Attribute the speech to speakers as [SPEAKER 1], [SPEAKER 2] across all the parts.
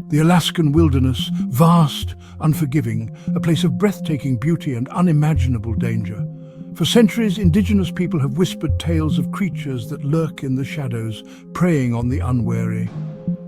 [SPEAKER 1] The Alaskan wilderness, vast, unforgiving, a place of breathtaking beauty and unimaginable danger. For centuries, indigenous people have whispered tales of creatures that lurk in the shadows, preying on the unwary.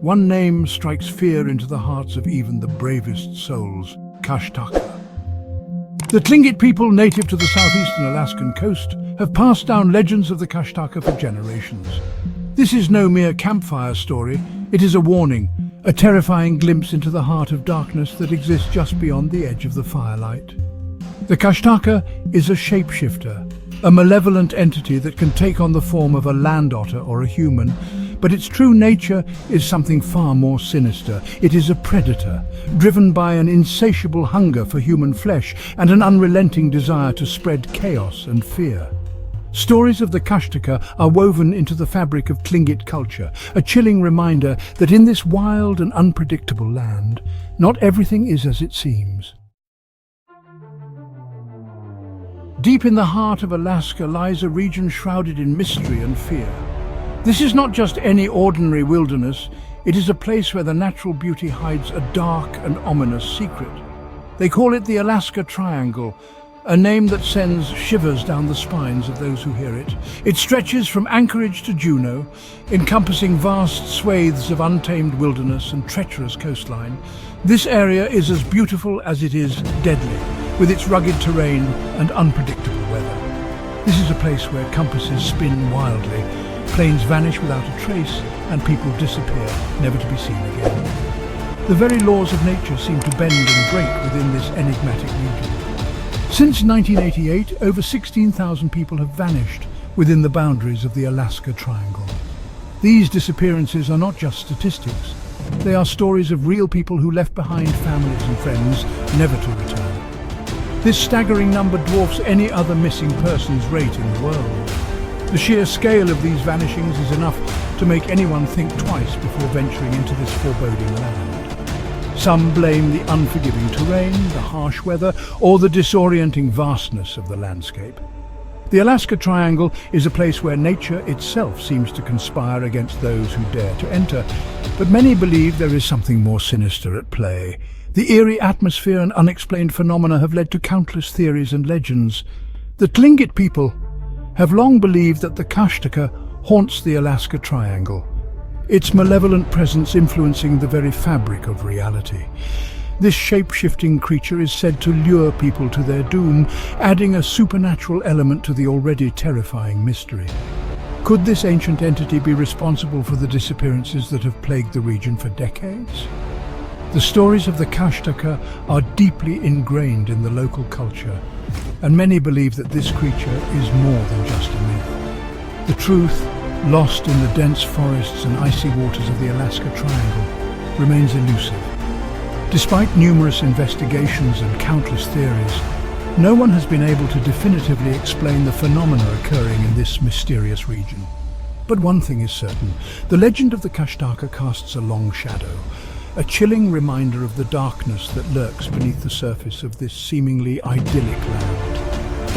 [SPEAKER 1] One name strikes fear into the hearts of even the bravest souls: Kashtaka. The Tlingit people, native to the southeastern Alaskan coast, have passed down legends of the Kashtaka for generations. This is no mere campfire story, it is a warning, a terrifying glimpse into the heart of darkness that exists just beyond the edge of the firelight. The Kashtaka is a shapeshifter, a malevolent entity that can take on the form of a land otter or a human, but its true nature is something far more sinister. It is a predator, driven by an insatiable hunger for human flesh and an unrelenting desire to spread chaos and fear. Stories of the Kashtaka are woven into the fabric of Tlingit culture, a chilling reminder that in this wild and unpredictable land, not everything is as it seems. Deep in the heart of Alaska lies a region shrouded in mystery and fear. This is not just any ordinary wilderness, it is a place where the natural beauty hides a dark and ominous secret. They call it the Alaska Triangle, a name that sends shivers down the spines of those who hear it. It stretches from Anchorage to Juneau, encompassing vast swathes of untamed wilderness and treacherous coastline. This area is as beautiful as it is deadly, with its rugged terrain and unpredictable weather. This is a place where compasses spin wildly, planes vanish without a trace, and people disappear, never to be seen again. The very laws of nature seem to bend and break within this enigmatic region. Since 1988, over 16,000 people have vanished within the boundaries of the Alaska Triangle. These disappearances are not just statistics. They are stories of real people who left behind families and friends, never to return. This staggering number dwarfs any other missing persons rate in the world. The sheer scale of these vanishings is enough to make anyone think twice before venturing into this foreboding land. Some blame the unforgiving terrain, the harsh weather, or the disorienting vastness of the landscape. The Alaska Triangle is a place where nature itself seems to conspire against those who dare to enter, but many believe there is something more sinister at play. The eerie atmosphere and unexplained phenomena have led to countless theories and legends. The Tlingit people have long believed that the Kashtaka haunts the Alaska Triangle, its malevolent presence influencing the very fabric of reality. This shape-shifting creature is said to lure people to their doom, adding a supernatural element to the already terrifying mystery. Could this ancient entity be responsible for the disappearances that have plagued the region for decades? The stories of the Kashtaka are deeply ingrained in the local culture, and many believe that this creature is more than just a myth. The truth, lost in the dense forests and icy waters of the Alaska Triangle, remains elusive. Despite numerous investigations and countless theories, no one has been able to definitively explain the phenomena occurring in this mysterious region. But one thing is certain: the legend of the Kashtaka casts a long shadow, a chilling reminder of the darkness that lurks beneath the surface of this seemingly idyllic land.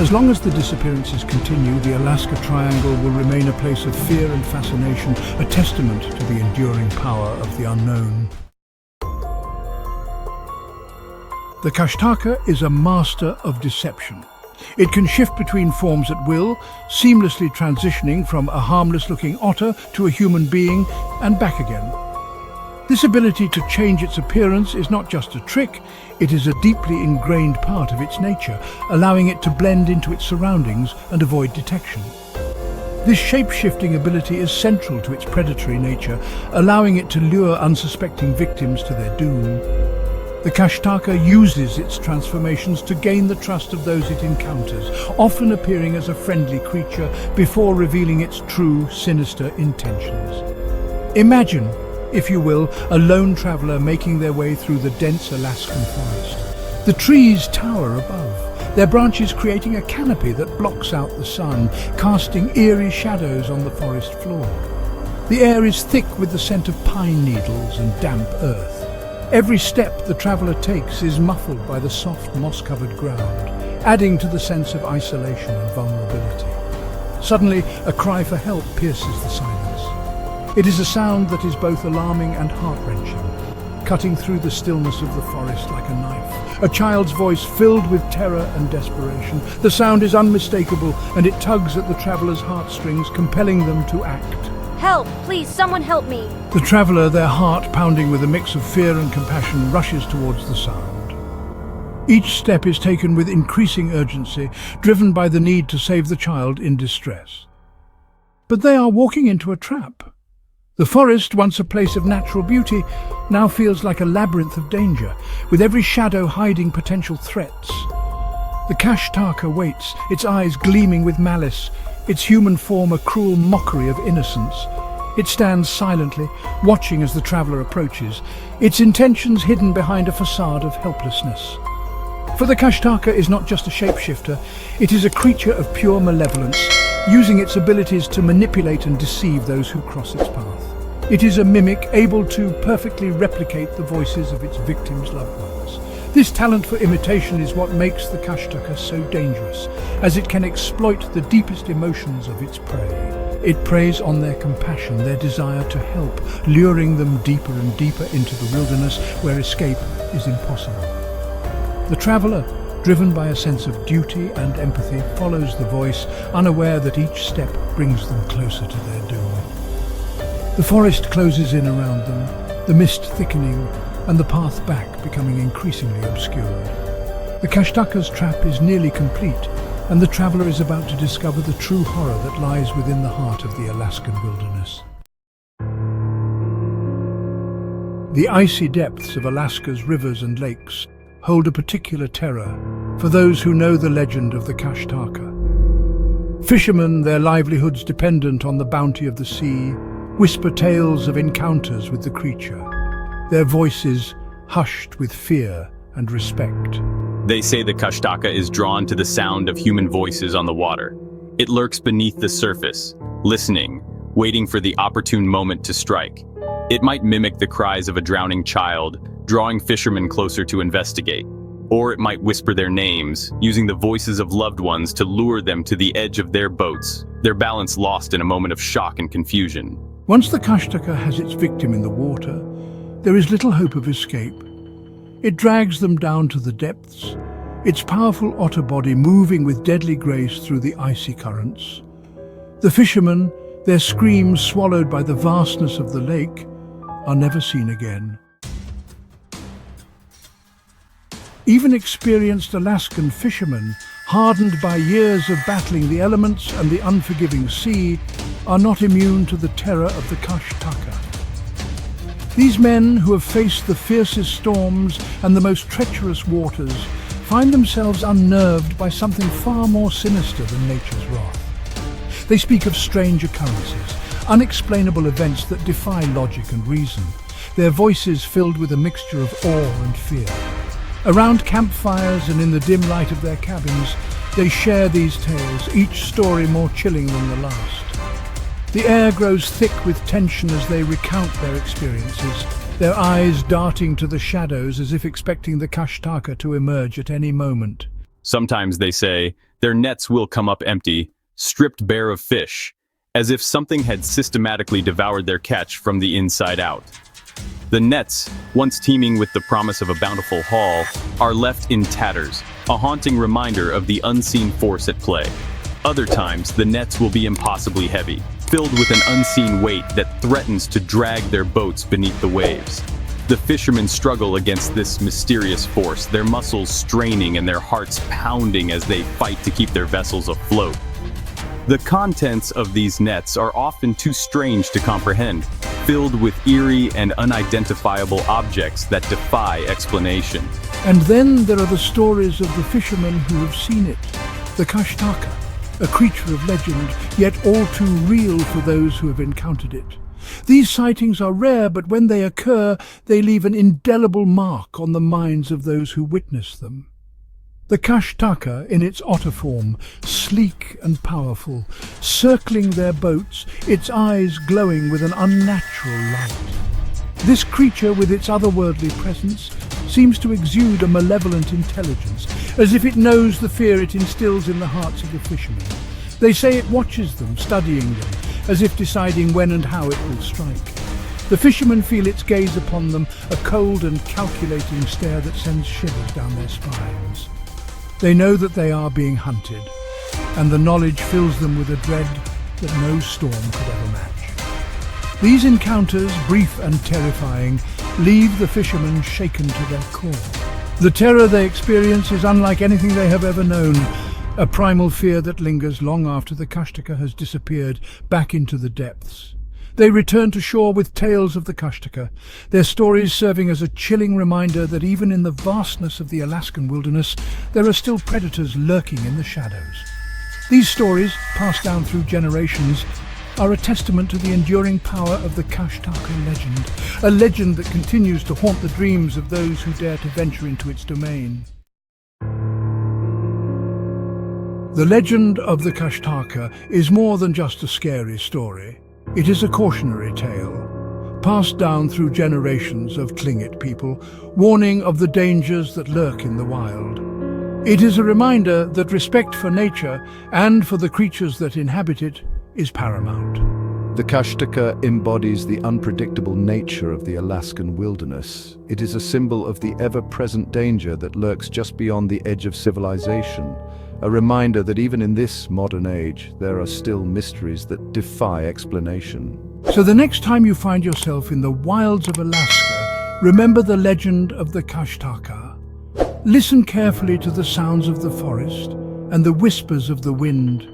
[SPEAKER 1] As long as the disappearances continue, the Alaska Triangle will remain a place of fear and fascination, a testament to the enduring power of the unknown. The Kashtaka is a master of deception. It can shift between forms at will, seamlessly transitioning from a harmless-looking otter to a human being and back again. This ability to change its appearance is not just a trick, it is a deeply ingrained part of its nature, allowing it to blend into its surroundings and avoid detection. This shape-shifting ability is central to its predatory nature, allowing it to lure unsuspecting victims to their doom. The Kashtaka uses its transformations to gain the trust of those it encounters, often appearing as a friendly creature before revealing its true, sinister intentions. Imagine, if you will, a lone traveler making their way through the dense Alaskan forest. The trees tower above, their branches creating a canopy that blocks out the sun, casting eerie shadows on the forest floor. The air is thick with the scent of pine needles and damp earth. Every step the traveler takes is muffled by the soft, moss-covered ground, adding to the sense of isolation and vulnerability. Suddenly, a cry for help pierces the silence. It is a sound that is both alarming and heart-wrenching, cutting through the stillness of the forest like a knife. A child's voice filled with terror and desperation. The sound is unmistakable, and it tugs at the traveler's heartstrings, compelling them to act.
[SPEAKER 2] Help! Please, someone help me!
[SPEAKER 1] The traveler, their heart pounding with a mix of fear and compassion, rushes towards the sound. Each step is taken with increasing urgency, driven by the need to save the child in distress. But they are walking into a trap. The forest, once a place of natural beauty, now feels like a labyrinth of danger, with every shadow hiding potential threats. The Kashtaka waits, its eyes gleaming with malice, its human form a cruel mockery of innocence. It stands silently, watching as the traveler approaches, its intentions hidden behind a facade of helplessness. For the Kashtaka is not just a shapeshifter, it is a creature of pure malevolence, using its abilities to manipulate and deceive those who cross its path. It is a mimic able to perfectly replicate the voices of its victims' loved ones. This talent for imitation is what makes the Kashtaka so dangerous, as it can exploit the deepest emotions of its prey. It preys on their compassion, their desire to help, luring them deeper and deeper into the wilderness where escape is impossible. The traveler, driven by a sense of duty and empathy, follows the voice, unaware that each step brings them closer to their doom. The forest closes in around them, the mist thickening and the path back becoming increasingly obscured. The Kashtaka's trap is nearly complete, and the traveler is about to discover the true horror that lies within the heart of the Alaskan wilderness. The icy depths of Alaska's rivers and lakes hold a particular terror for those who know the legend of the Kashtaka. Fishermen, their livelihoods dependent on the bounty of the sea, whisper tales of encounters with the creature, their voices hushed with fear and respect.
[SPEAKER 3] They say the Kashtaka is drawn to the sound of human voices on the water. It lurks beneath the surface, listening, waiting for the opportune moment to strike. It might mimic the cries of a drowning child, drawing fishermen closer to investigate. Or it might whisper their names, using the voices of loved ones to lure them to the edge of their boats, their balance lost in a moment of shock and confusion.
[SPEAKER 1] Once the Kashtaka has its victim in the water, there is little hope of escape. It drags them down to the depths, its powerful otter body moving with deadly grace through the icy currents. The fishermen, their screams swallowed by the vastness of the lake, are never seen again. Even experienced Alaskan fishermen, hardened by years of battling the elements and the unforgiving sea, are not immune to the terror of the Kashtaka. These men, who have faced the fiercest storms and the most treacherous waters, find themselves unnerved by something far more sinister than nature's wrath. They speak of strange occurrences, unexplainable events that defy logic and reason, their voices filled with a mixture of awe and fear. Around campfires and in the dim light of their cabins, they share these tales, each story more chilling than the last. The air grows thick with tension as they recount their experiences, their eyes darting to the shadows as if expecting the Kashtaka to emerge at any moment.
[SPEAKER 3] Sometimes, they say, their nets will come up empty, stripped bare of fish, as if something had systematically devoured their catch from the inside out. The nets, once teeming with the promise of a bountiful haul, are left in tatters, a haunting reminder of the unseen force at play. Other times, the nets will be impossibly heavy, filled with an unseen weight that threatens to drag their boats beneath the waves. The fishermen struggle against this mysterious force, their muscles straining and their hearts pounding as they fight to keep their vessels afloat. The contents of these nets are often too strange to comprehend, filled with eerie and unidentifiable objects that defy explanation.
[SPEAKER 1] And then there are the stories of the fishermen who have seen it, the Kashtaka, a creature of legend, yet all too real for those who have encountered it. These sightings are rare, but when they occur, they leave an indelible mark on the minds of those who witness them. The Kashtaka, in its otter form, sleek and powerful, circling their boats, its eyes glowing with an unnatural light. This creature, with its otherworldly presence, seems to exude a malevolent intelligence, as if it knows the fear it instills in the hearts of the fishermen. They say it watches them, studying them, as if deciding when and how it will strike. The fishermen feel its gaze upon them, a cold and calculating stare that sends shivers down their spines. They know that they are being hunted, and the knowledge fills them with a dread that no storm could ever match. These encounters, brief and terrifying, leave the fishermen shaken to their core. The terror they experience is unlike anything they have ever known, a primal fear that lingers long after the Kashtaka has disappeared back into the depths. They return to shore with tales of the Kashtaka, their stories serving as a chilling reminder that even in the vastness of the Alaskan wilderness, there are still predators lurking in the shadows. These stories, passed down through generations, are a testament to the enduring power of the Kashtaka legend, a legend that continues to haunt the dreams of those who dare to venture into its domain. The legend of the Kashtaka is more than just a scary story. It is a cautionary tale, passed down through generations of Tlingit people, warning of the dangers that lurk in the wild. It is a reminder that respect for nature and for the creatures that inhabit it is paramount.
[SPEAKER 4] The Kashtaka embodies the unpredictable nature of the Alaskan wilderness. It is a symbol of the ever-present danger that lurks just beyond the edge of civilization, a reminder that even in this modern age, there are still mysteries that defy explanation.
[SPEAKER 1] So the next time you find yourself in the wilds of Alaska, remember the legend of the Kashtaka. Listen carefully to the sounds of the forest and the whispers of the wind,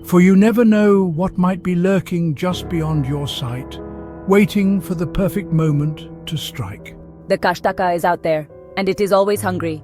[SPEAKER 1] for you never know what might be lurking just beyond your sight, waiting for the perfect moment to strike.
[SPEAKER 5] The Kashtaka is out there, and it is always hungry.